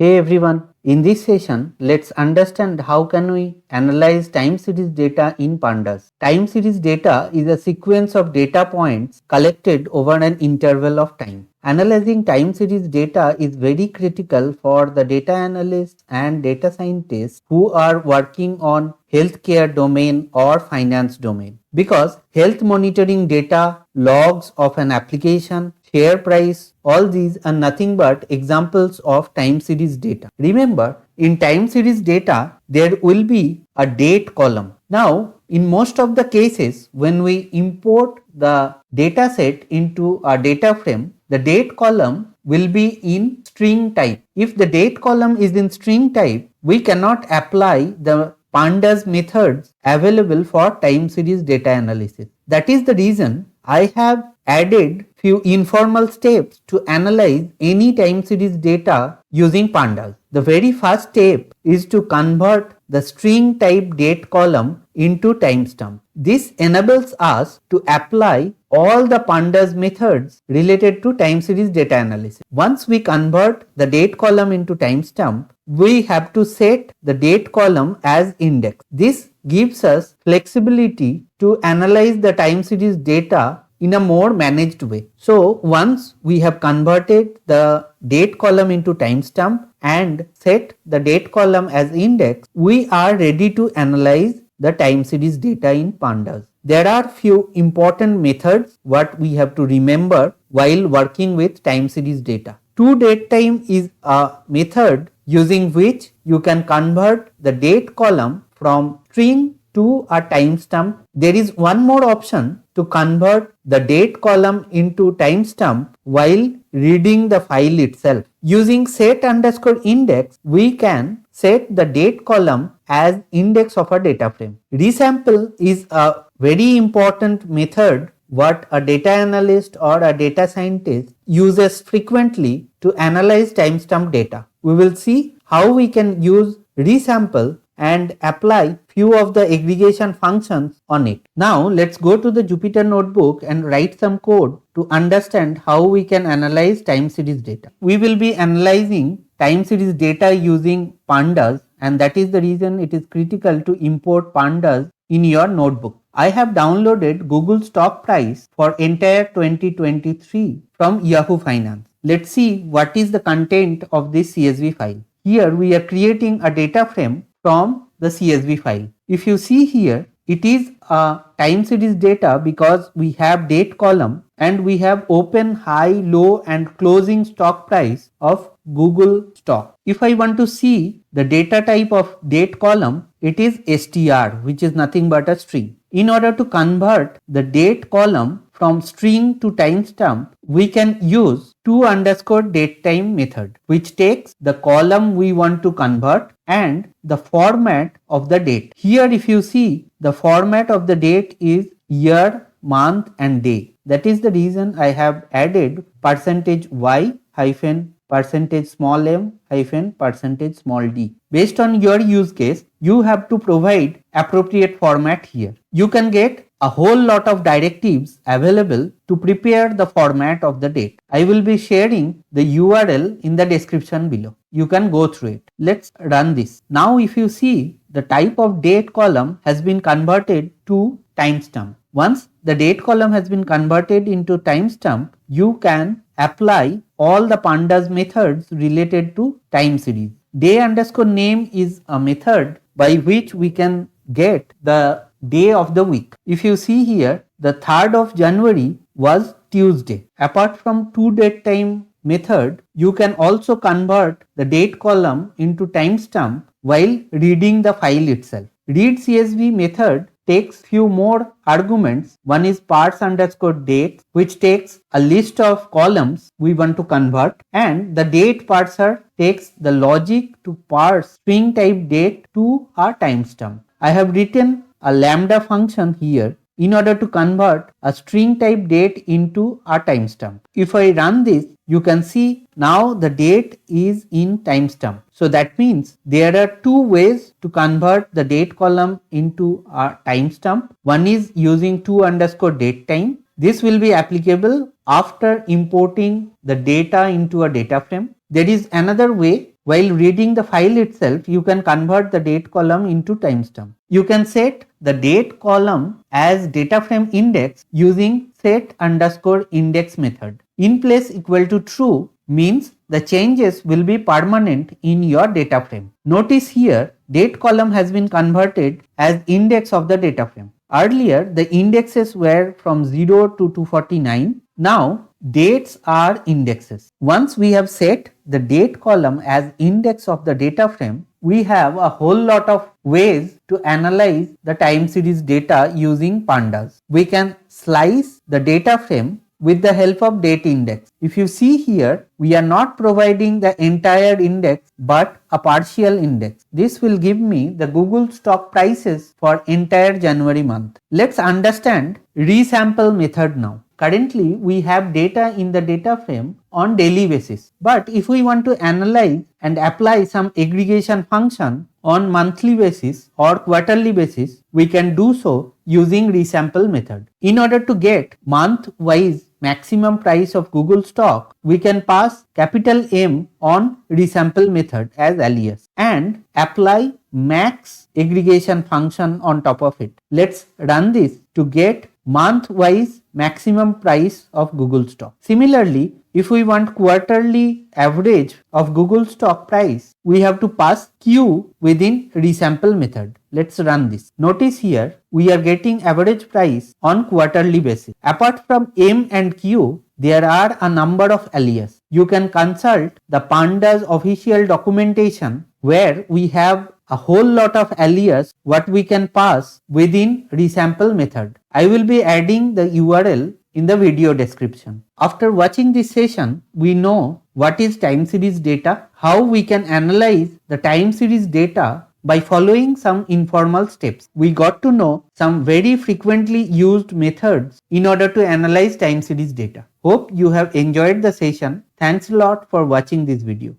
Hey everyone, in this session, let's understand how can we analyze time series data in Pandas. Time series data is a sequence of data points collected over an interval of time. Analyzing time series data is very critical for the data analysts and data scientists who are working on healthcare domain or finance domain, because health monitoring data, logs of an application, share price, all these are nothing but examples of time series data. Remember, in time series data, there will be a date column. Now, in most of the cases, when we import the data set into a data frame, the date column will be in string type. If the date column is in string type, we cannot apply the Pandas methods available for time series data analysis. That is the reason I have added few informal steps to analyze any time series data using Pandas. The very first step is to convert the string type date column into timestamp. This enables us to apply all the Pandas methods related to time series data analysis. Once we convert the date column into timestamp, we have to set the date column as index. This gives us flexibility to analyze the time series data in a more managed way. So once we have converted the date column into timestamp and set the date column as index, we are ready to analyze the time series data in Pandas. There are few important methods what we have to remember while working with time series data. ToDateTime is a method using which you can convert the date column from string to a timestamp. There is one more option to convert the date column into timestamp while reading the file itself. Using set_index, we can set the date column as index of a data frame. Resample is a very important method what a data analyst or a data scientist uses frequently to analyze timestamp data. We will see how we can use resample and apply few of the aggregation functions on it. Now let's go to the Jupyter notebook and write some code to understand how we can analyze time series data. We will be analyzing time series data using Pandas, and that is the reason it is critical to import Pandas in your notebook. I have downloaded Google stock price for entire 2023 from Yahoo Finance. Let's see what is the content of this CSV file. Here we are creating a data frame from the CSV file. If you see here, it is a time series data because we have date column and we have open, high, low and closing stock price of Google stock. If I want to see the data type of date column, it is str, which is nothing but a string. In order to convert the date column from string to timestamp, we can use to_datetime method, which takes the column we want to convert and the format of the date. Here if you see, the format of the date is year, month and day. That is the reason I have added %y hyphen %m hyphen %d. Based on your use case, you have to provide appropriate format here. You can get a whole lot of directives available to prepare the format of the date. I will be sharing the URL in the description below. You can go through it. Let's run this. Now if you see, the type of date column has been converted to timestamp. Once the date column has been converted into timestamp, you can apply all the Pandas methods related to time series. Day_name is a method by which we can get the day of the week. If you see here, the 3rd of January was Tuesday. Apart from ToDateTime method, you can also convert the date column into timestamp while reading the file itself. ReadCSV method takes few more arguments. One is parse_date, which takes a list of columns we want to convert, and the date parser takes the logic to parse string type date to a timestamp. I have written a lambda function here in order to convert a string type date into a timestamp. If I run this, you can see now the date is in timestamp. So that means there are two ways to convert the date column into a timestamp. One is using to_datetime. This will be applicable after importing the data into a data frame. There is another way While reading the file itself, you can convert the date column into timestamp. You can set the date column as data frame index using set_index method. In place equal to true means the changes will be permanent in your data frame. Notice here, date column has been converted as index of the data frame. Earlier, the indexes were from 0 to 249. Now, dates are indexes. Once we have set the date column as index of the data frame, we have a whole lot of ways to analyze the time series data using Pandas. We can slice the data frame with the help of date index. If you see here, we are not providing the entire index but a partial index. This will give me the Google stock prices for entire January month. Let's understand resample method now. Currently, we have data in the data frame on daily basis. But if we want to analyze and apply some aggregation function on monthly basis or quarterly basis, we can do so using resample method. In order to get month-wise maximum price of Google stock, we can pass capital M on resample method as alias and apply max aggregation function on top of it. Let's run this to get month-wise maximum price of Google stock. Similarly, if we want quarterly average of Google stock price, we have to pass Q within resample method. Let's run this. Notice here, we are getting average price on quarterly basis. Apart from M and Q, there are a number of alias. You can consult the Pandas official documentation where we have a whole lot of alias what we can pass within resample method. I will be adding the URL in the video description. After watching this session, we know what is time series data, how we can analyze the time series data by following some informal steps. We got to know some very frequently used methods in order to analyze time series data. Hope you have enjoyed the session. Thanks a lot for watching this video.